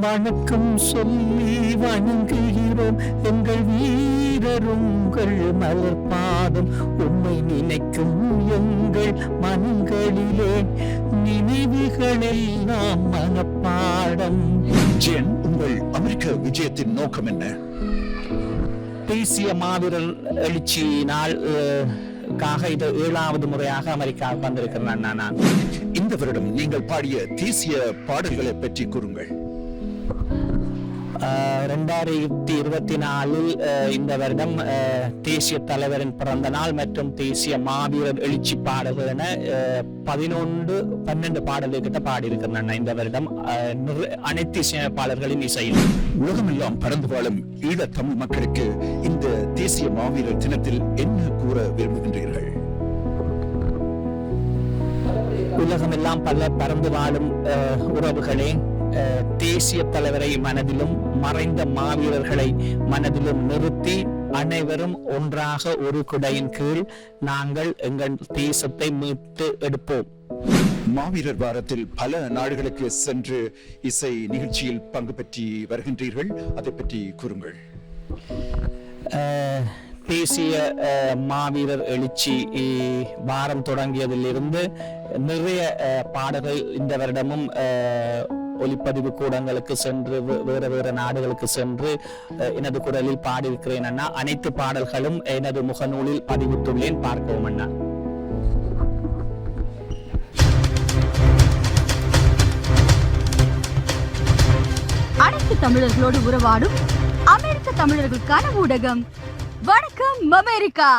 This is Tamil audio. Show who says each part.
Speaker 1: வணக்கம் சொல்லி வணங்குகிறோம் எங்கள் வீரர் உங்கள் மலர் பாதம். உம்மை நினைக்கும் எங்கள் மனங்களிலே நினைவுகளெல்லாம் மனப்பாடம்.
Speaker 2: ஜென், உங்கள் அமெரிக்க விஜயத்தின் நோக்கம் என்ன?
Speaker 1: தேசிய மாவீரர் எழுச்சி நாள் இது 7வது முறையாக அமெரிக்காவுக்கு வந்திருக்கிறேன். நான்
Speaker 2: இந்த வருடம் நீங்கள் பாடிய தேசிய பாடல்களை பற்றி கூறுங்கள்.
Speaker 1: 2024 இந்த வருடம் தேசிய தலைவரின் பிறந்த நாள் மற்றும் தேசிய மாவீரர் எழுச்சி பாடல்கள் என 12 பாடல்கள் கிட்ட பாடியிருக்கிறேன் இந்த வருடம் அனைத்து இசையமைப்பாளர்களின் இசையில்.
Speaker 2: உலகமெல்லாம் பறந்து வாழும் ஈழத் தமிழ் மக்களுக்கு இந்த தேசிய மாவீரர் தினத்தில் என்ன கூற விரும்புகின்றீர்கள்?
Speaker 1: உலகமெல்லாம் பறந்து வாழும் உறவுகளே, தேசிய தலைவரை மனதிலும் மறைந்த மாவீரர்களை மனதிலும் நிறுத்தி அனைவரும் ஒன்றாக ஒரு குடையின் கீழ் நாங்கள் எங்கள் தேசத்தை மீட்டு எடுப்போம்.
Speaker 2: மாவீரர் வாரத்தில் பல நாடுகளுக்கு சென்று இசை நிகழ்ச்சியில் பங்கு பெற்றி வருகின்றீர்கள், அதை பற்றி கூறுங்கள்.
Speaker 1: தேசிய மாவீரர் எழுச்சி வாரம் தொடங்கியதிலிருந்து நிறைய பாடல்கள் இந்த வருடமும் ஒலிப்பதிவு கூடங்களுக்கு சென்று வேறு நாடுகளுக்கு சென்று எனது குரலில் பாடியிருக்கிறேன் அண்ணா. அனைத்து பாடல்களும் எனது முகநூலில் பதிவிட்டுள்ளேன், பார்க்கவும் அண்ணா.
Speaker 3: அனைத்து தமிழர்களோடு உறவாடும் அமெரிக்க தமிழர்களுக்கான ஊடகம் வணக்கம் அமெரிக்கா.